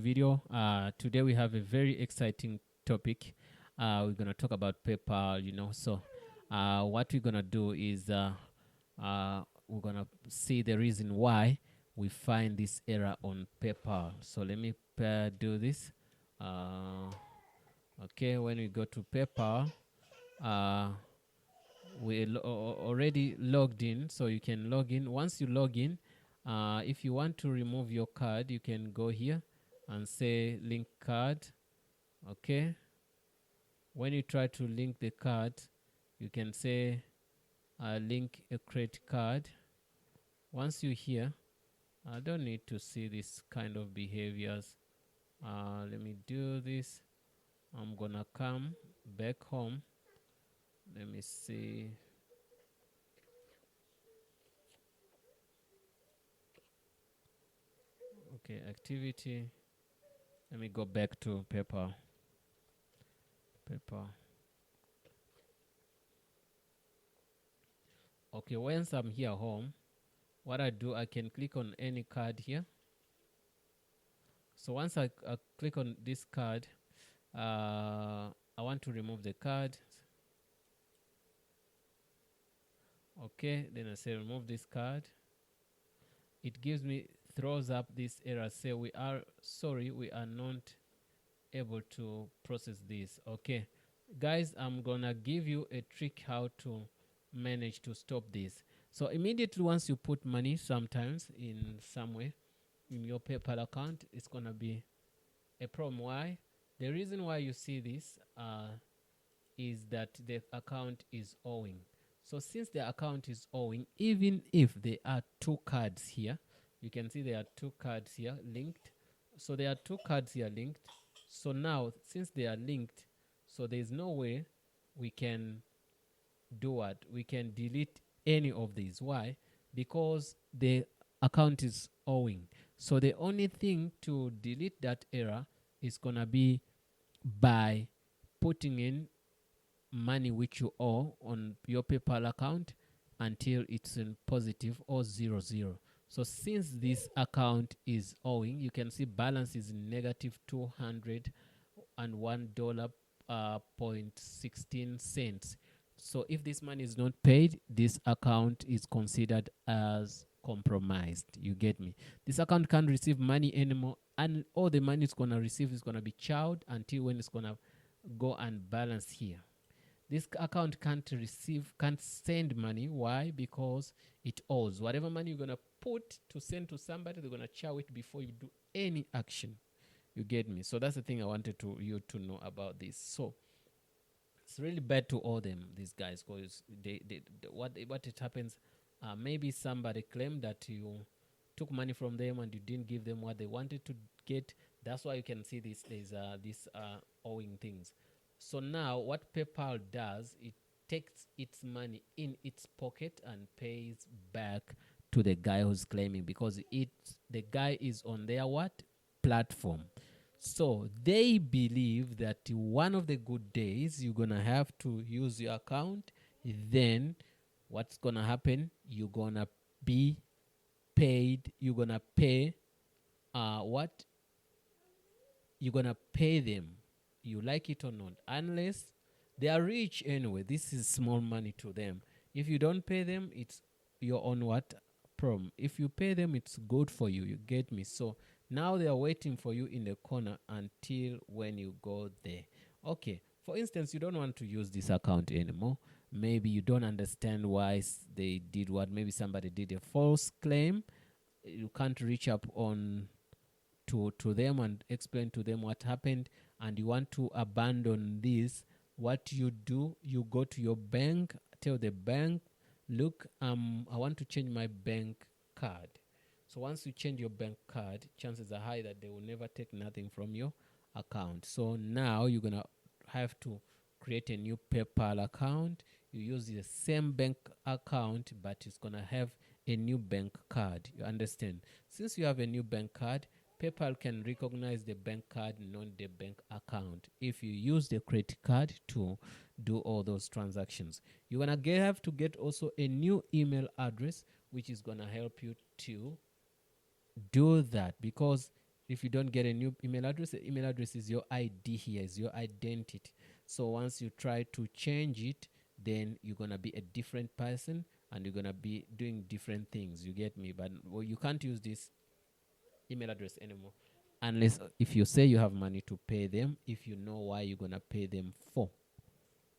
video. Today we have a very exciting topic. We're gonna talk about PayPal. So what we're gonna do is we're gonna see the reason why we find this error on PayPal. So let me do this. Okay, when we go to PayPal, we already logged in, so you can log in. Once you log in, if you want to remove your card, you can go here and say link card. Okay, when you try to link the card, you can say link a credit card. Once you here, I don't need to see this kind of behaviors. Let me do this. I'm gonna come back home. Let me see. Okay, activity. Let me go back to PayPal. Okay, once I'm here home, what I do, I can click on any card here. So once I click on this card, I want to remove the card. Okay, then I say remove this card. It gives me, throws up this error, say we are sorry, we are not able to process this. Okay, guys, I'm gonna give you a trick how to manage to stop this. So immediately once you put money sometimes in some way in your PayPal account, it's gonna be a problem. Why? The reason why you see this is that the account is owing. So since the account is owing, even if there are two cards here, you can see there are two cards here linked. So there are two cards here linked. So now, since they are linked, so there is no way we can do what? We can delete any of these. Why? Because the account is owing. So the only thing to delete that error is gonna be by putting in money which you owe on your PayPal account until it's in positive or 0. So since this account is owing, you can see balance is negative $201.16. So if this money is not paid, this account is considered as compromised. You get me? This account can't receive money anymore, and all the money it's gonna receive is gonna be chowed until when it's gonna go and balance here. This account can't send money. Why? Because it owes. Whatever money you're gonna put to send to somebody, they're gonna chow it before you do any action. You get me? So that's the thing I wanted you to know about this. So it's really bad to owe them, these guys, because what it happens, maybe somebody claimed that you took money from them and you didn't give them what they wanted to get. That's why you can see this. There's this owing things. So now what PayPal does, it takes its money in its pocket and pays back to the guy who's claiming, because the guy is on their what? Platform. So they believe that one of the good days you're going to have to use your account. Then what's going to happen? You're going to be paid. You're going to pay what? You're going to pay them. You like it or not, unless they are rich anyway. This is small money to them. If you don't pay them, it's your own what? Problem. If you pay them, it's good for you. You get me? So now they are waiting for you in the corner until when you go there. Okay, for instance, you don't want to use this account anymore. Maybe you don't understand why they did what. Maybe somebody did a false claim. You can't reach up on to them and explain to them what happened, and you want to abandon this. What you do, you go to your bank, tell the bank, look, I want to change my bank card. So once you change your bank card, chances are high that they will never take nothing from your account. So now you're gonna have to create a new PayPal account. You use the same bank account, but it's gonna have a new bank card. You understand? Since you have a new bank card, PayPal can recognize the bank card, not the bank account. If you use the credit card to do all those transactions, you're gonna have to get also a new email address, which is gonna help you to do that, because If you don't get a new email address, the email address is your ID here, is your identity. So once you try to change it, then you're gonna be a different person and you're gonna be doing different things. You get me? But well, you can't use this email address anymore unless if you say you have money to pay them, if you know why you're gonna pay them for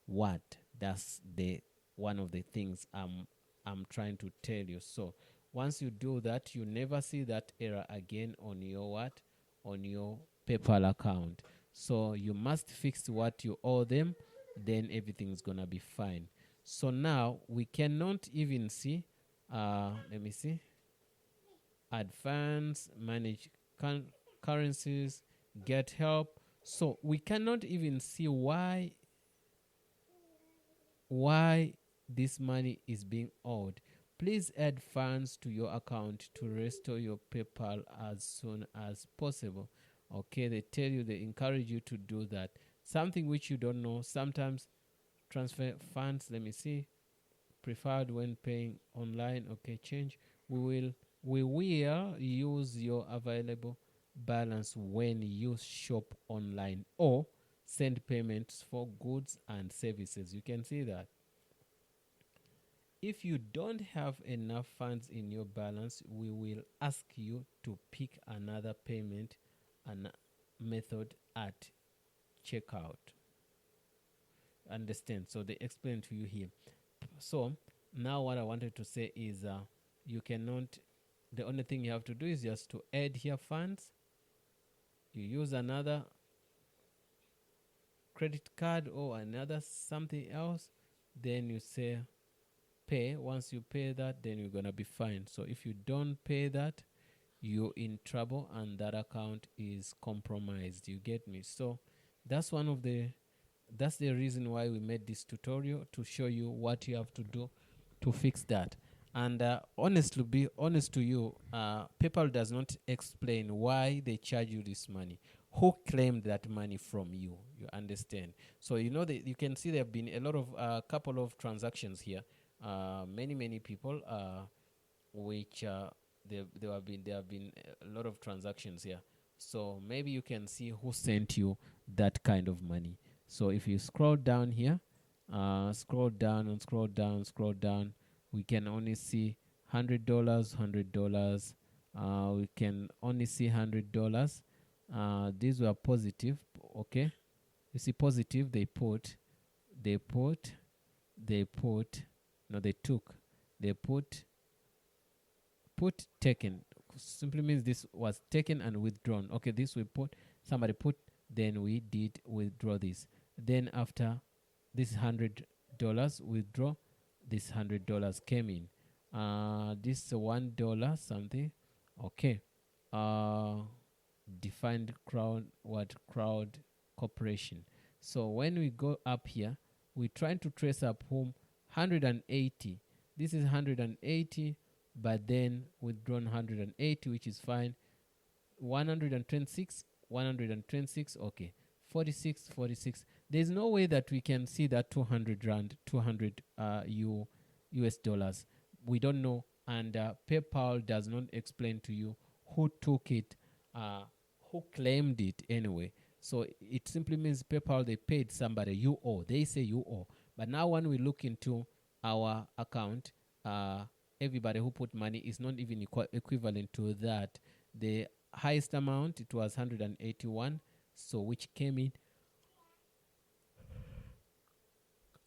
what. That's the one of the things I'm trying to tell you. So once you do that, you never see that error again on your what, on your PayPal account. So you must fix what you owe them, then everything's gonna be fine. So now we cannot even see, let me see, advance, manage currencies, get help. So we cannot even see why this money is being owed. Please add funds to your account to restore your PayPal as soon as possible. Okay, they tell you, they encourage you to do that. Something which you don't know, sometimes transfer funds, let me see, preferred when paying online. Okay, change. We will use your available balance when you shop online or send payments for goods and services. You can see that. If you don't have enough funds in your balance, we will ask you to pick another payment and method at checkout. Understand? So they explain to you here. So now what I wanted to say is you cannot, the only thing you have to do is just to add here funds. You use another credit card or another something else, then you say pay. Once you pay that, then you're gonna be fine. So if you don't pay that, you're in trouble and that account is compromised. You get me? So that's the reason why we made this tutorial, to show you what you have to do to fix that. And honestly, be honest to you, PayPal does not explain why they charge you this money. Who claimed that money from you? You understand? So you know that you can see there have been a lot of couple of transactions here. Many people, which there have been a lot of transactions here. So maybe you can see who sent you that kind of money. So if you scroll down here, scroll down, we can only see $100. We can only see $100. These were positive. Okay, you see positive. They put taken. Simply means this was taken and withdrawn. Okay, this we put, somebody put, then we did withdraw this. Then after this $100 withdraw, this $100 came in. This $1 something. Okay. Defined crowd corporation. So when we go up here, we're trying to trace up whom 180. This is 180, but then withdrawn 180, which is fine. 126. Okay. 46. There's no way that we can see that 200 rand, 200 US dollars. We don't know, and PayPal does not explain to you who took it, who claimed it anyway. So it simply means PayPal, they paid somebody, you owe. They say you owe. But now when we look into our account, everybody who put money is not even equivalent to that. The highest amount, it was 181, so which came in.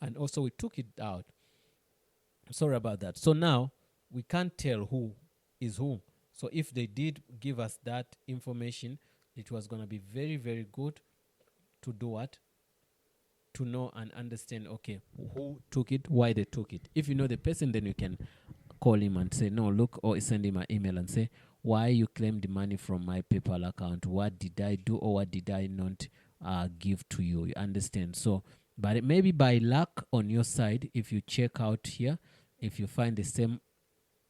And also we took it out. Sorry about that. So now we can't tell who is who. So if they did give us that information, it was going to be very, very good to do what? To know and understand, okay, who took it, why they took it. If you know the person, then you can call him and say, no, look, or send him an email and say, why you claimed money from my PayPal account? What did I do or what did I not give to you? You understand? So, but maybe by luck on your side, if you check out here, if you find the same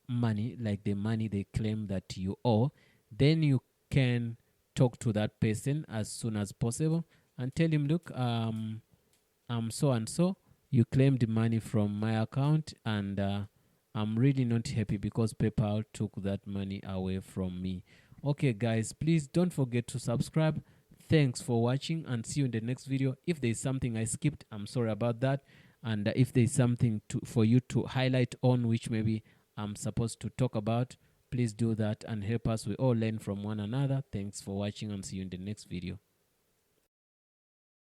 money, like the money they claim that you owe, then you can talk to that person as soon as possible and tell him, look, I'm so and so, you claimed money from my account, and I'm really not happy because PayPal took that money away from me. Okay guys, please don't forget to subscribe. Thanks for watching and see you in the next video. If there's something I skipped, I'm sorry about that. And if there's something for you to highlight on which maybe I'm supposed to talk about, please do that and help us. We all learn from one another. Thanks for watching and see you in the next video.